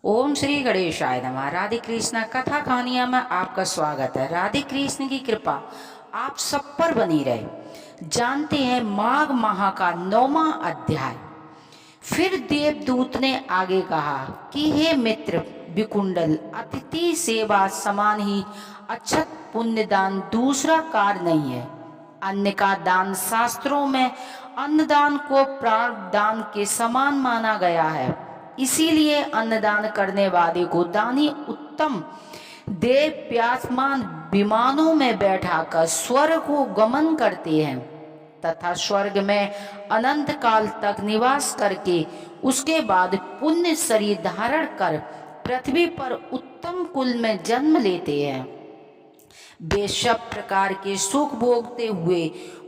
ओम श्री गणेशाय नमः। राधे कृष्ण कथा कहानियां में आपका स्वागत है। राधे कृष्ण की कृपा आप सब पर बनी रहे। जानते हैं माघ माह का 9वां अध्याय। फिर देवदूत ने आगे कहा कि हे मित्र विकुंडल, अतिथि सेवा समान ही अक्षत पुण्यदान दूसरा कार्य नहीं है। अन्न का दान शास्त्रों में अन्नदान को प्राण दान के समान माना गया है। इसीलिए अन्नदान करने वाले को दानी उत्तम देव प्यासमान विमानों में बैठाकर स्वर्ग को गमन करते हैं तथा स्वर्ग में अनंत काल तक निवास करके उसके बाद पुण्य शरीर धारण कर पृथ्वी पर उत्तम कुल में जन्म लेते हैं। वे सब प्रकार के सुख भोगते हुए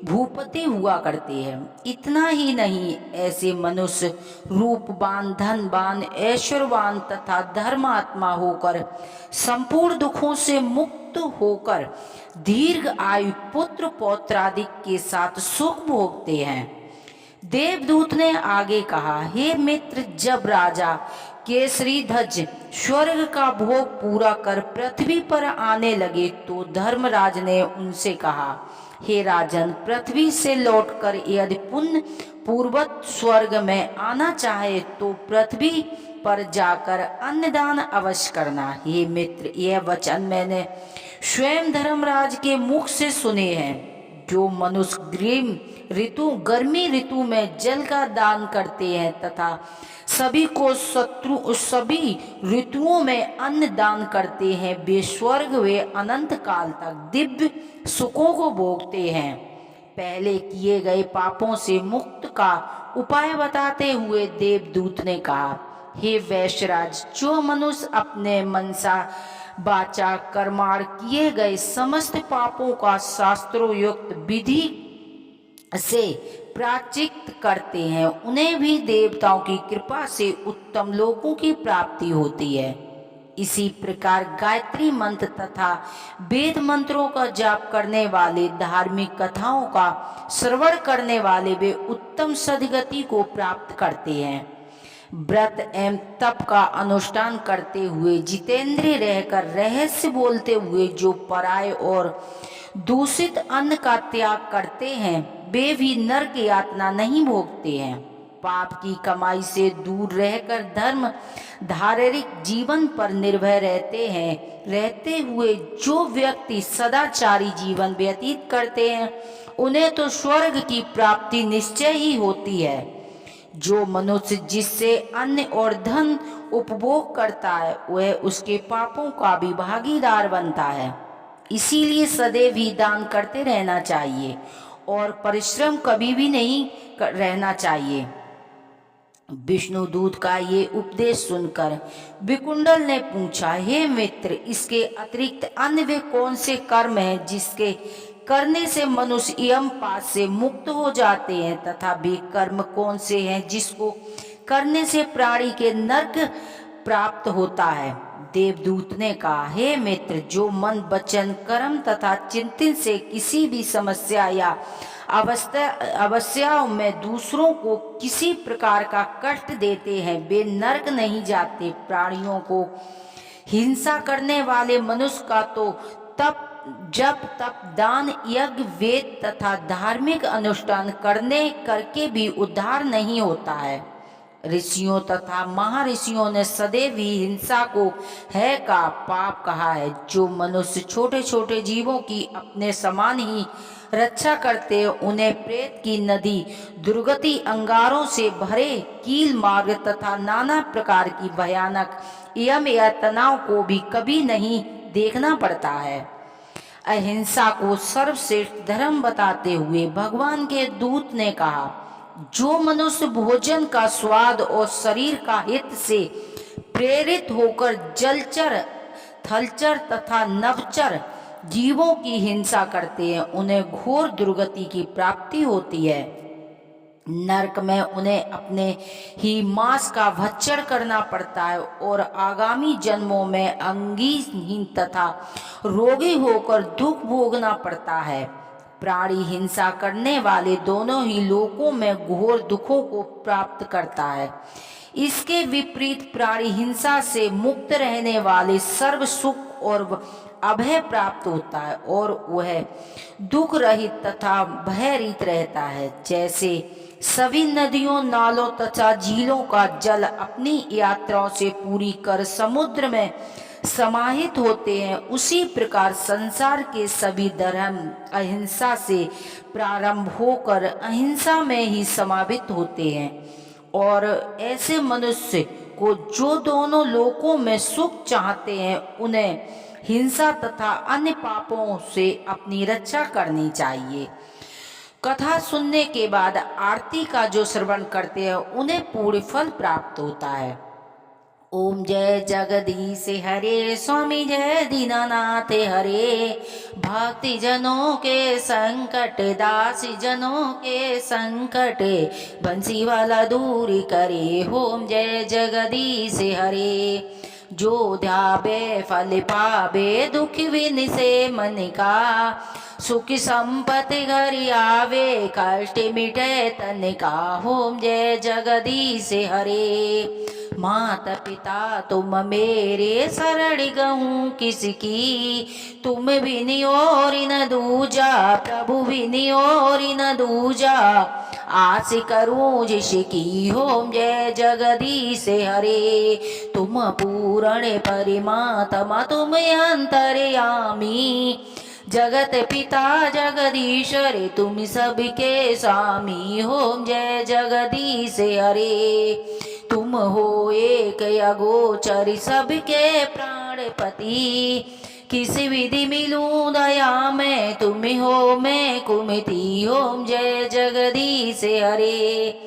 भूपति हुआ करते हैं। इतना ही नहीं, ऐसे मनुष्य रूपवान, धनवान, ऐश्वर्यवान तथा धर्मात्मा होकर संपूर्ण दुखों से मुक्त होकर दीर्घ आयु पुत्र पौत्रादि के साथ सुख भोगते हैं। देवदूत ने आगे कहा, हे मित्र, जब राजा केसरी ध्वज स्वर्ग का भोग पूरा कर पृथ्वी पर आने लगे तो धर्मराज ने उनसे कहा, हे राजन, पृथ्वी से लौटकर यदि पुण्य पूर्वत स्वर्ग में आना चाहे तो पृथ्वी पर जाकर अन्नदान अवश्य करना। हे मित्र, यह वचन मैंने स्वयं धर्मराज के मुख से सुने हैं। जो मनुष्य गर्मी ऋतु में जल का दान करते हैं तथा सभी ऋतुओं में अन्न दान करते हैं, वे स्वर्ग वे अनंत काल तक दिव्य सुखों को भोगते हैं। पहले किए गए पापों से मुक्त का उपाय बताते हुए देवदूत ने कहा, हे वैश्यराज, जो मनुष्य अपने मनसा वाचा कर्माण किए गए समस्त पापों का शास्त्रोयुक्त विधि से प्रायश्चित करते हैं, उन्हें भी देवताओं की कृपा से उत्तम लोकों की प्राप्ति होती है। इसी प्रकार गायत्री मंत्र तथा वेद मंत्रों का जाप करने वाले, धार्मिक कथाओं का श्रवण करने वाले, वे उत्तम सद्गति को प्राप्त करते हैं। व्रत एवं तप का अनुष्ठान करते हुए जितेंद्रिय रहकर रहस्य बोलते हुए जो पराय और दूषित अन्न का त्याग करते हैं, वे भी नरक यातना नहीं भोगते हैं। पाप की कमाई से दूर रहकर धर्म धार्मिक जीवन पर निर्भय रहते हुए जो व्यक्ति सदाचारी जीवन व्यतीत करते हैं, उन्हें तो स्वर्ग की प्राप्ति निश्चय ही होती है। जो मनुष्य जिससे अन्न और धन उपभोग करता है, वह उसके पापों का भी भागीदार बनता है। इसीलिए सदैव ही दान करते रहना चाहिए और परिश्रम कभी भी नहीं रहना चाहिए। विष्णुदूत का ये उपदेश सुनकर विकुंडल ने पूछा, हे मित्र, इसके अतिरिक्त अन्य वे कौन से कर्म हैं जिसके करने से मनुष्य यम पाश से मुक्त हो जाते हैं, तथा वे कर्म कौन से हैं जिसको करने से प्राणी के नरक प्राप्त होता है। देवदूत ने कहा, हे मित्र, जो मन वचन कर्म तथा चिंतन से किसी भी समस्या या अवश्याओं में दूसरों को किसी प्रकार का कष्ट देते हैं, वे नरक नहीं जाते। प्राणियों को हिंसा करने वाले मनुष्य का तो जब तप दान यज्ञ वेद तथा धार्मिक अनुष्ठान करके भी उद्धार नहीं होता है। ऋषियों तथा महर्षियों ने सदैव ही हिंसा को है का पाप कहा है। जो मनुष्य छोटे छोटे जीवों की अपने समान ही रक्षा करते हैं, उन्हें प्रेत की नदी, दुर्गति, अंगारों से भरे कील मार्ग तथा नाना प्रकार की भयानक यम यातनाओं को भी कभी नहीं देखना पड़ता है। अहिंसा को सर्वश्रेष्ठ धर्म बताते हुए भगवान के दूत ने कहा, जो मनुष्य भोजन का स्वाद और शरीर का हित से प्रेरित होकर जलचर, थलचर तथा नभचर जीवों की हिंसा करते हैं, उन्हें घोर दुर्गति की प्राप्ति होती है। नरक में उन्हें अपने ही मांस का भक्षण करना पड़ता है और आगामी जन्मों में अंगहीन तथा रोगी होकर दुख भोगना पड़ता है। प्राणी हिंसा करने वाले दोनों ही लोकों में घोर दुखों को प्राप्त करता है। इसके विपरीत प्राणी हिंसा से मुक्त रहने वाले सर्व सुख और अभय प्राप्त होता है और वह दुख रहित तथा भयरहित रहता है। जैसे सभी नदियों, नालों तथा झीलों का जल अपनी यात्राओं से पूरी कर समुद्र में समाहित होते हैं, उसी प्रकार संसार के सभी धर्म अहिंसा से प्रारंभ होकर अहिंसा में ही समाहित होते हैं। और ऐसे मनुष्य को जो दोनों लोकों में सुख चाहते हैं, उन्हें हिंसा तथा अन्य पापों से अपनी रक्षा करनी चाहिए। कथा सुनने के बाद आरती का जो श्रवण करते हैं, उन्हें पूर्ण फल प्राप्त होता है। ओम जय जगदीश हरे, स्वामी जय दीनानाथ हरे। भक्ति जनों के संकट, दासी जनों के संकट, बंसी वाला दूर करे। ओम जय जगदीश हरे। जो ध्यावे फल पावे, दुख विन से मन का। सुख संपत्ति घर आवे, कष्ट मिटे तन का। ओम जय जगदीश हरे। माता पिता तुम मेरे, शरण गहूँ किसकी। तुम बिन और न दूजा, प्रभु बिन और न दूजा। आस करूं जिसकी। ओम जय जगदीश हरे। तुम पूर्ण परमात्मा, तुम अंतर्यामी। जगत पिता जगदीश्वर, तुम सबके स्वामी। ओम जय जगदीश हरे। तुम हो एक अगोचर, सबके प्राणपति। किस विधि मिलूं दया में, तुम हो मैं कुमति। ओम जय जगदीश हरे।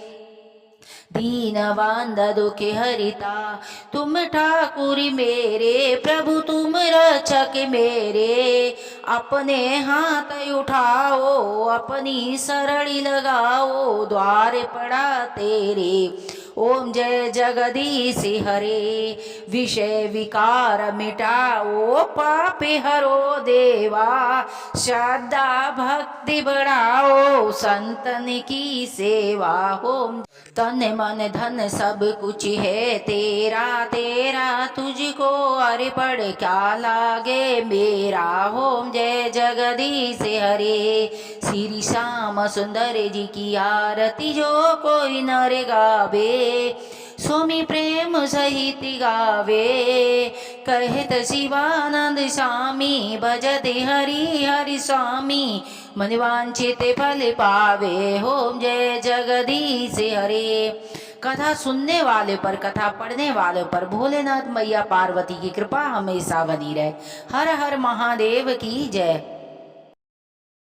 दीन बांध दुख हरिता, तुम ठाकुर मेरे। प्रभु तुम रक्षक मेरे। अपने हाथ उठाओ, अपनी शरण लगाओ। द्वार पड़ा तेरे। ओम जय जगदीश हरे। विषय विकार मिटाओ, पाप हरो देवा। श्रद्धा भक्ति बढ़ाओ, संतन की सेवा। ओम तन मन धन सब कुछ है तेरा, तेरा तुझको अर्पण क्या लागे मेरा। ओम जय जगदीश हरे। श्री श्याम सुंदर जी की आरती जो कोई नर गावे, स्वामी प्रेम सहित गावे। कहत शिवानंद स्वामी, भजत हरि हरि स्वामी। मन वांछित फल पावे। ओम जय जगदीश हरे। कथा सुनने वाले पर, कथा पढ़ने वाले पर भोलेनाथ मैया पार्वती की कृपा हमेशा बनी रहे। हर हर महादेव की जय।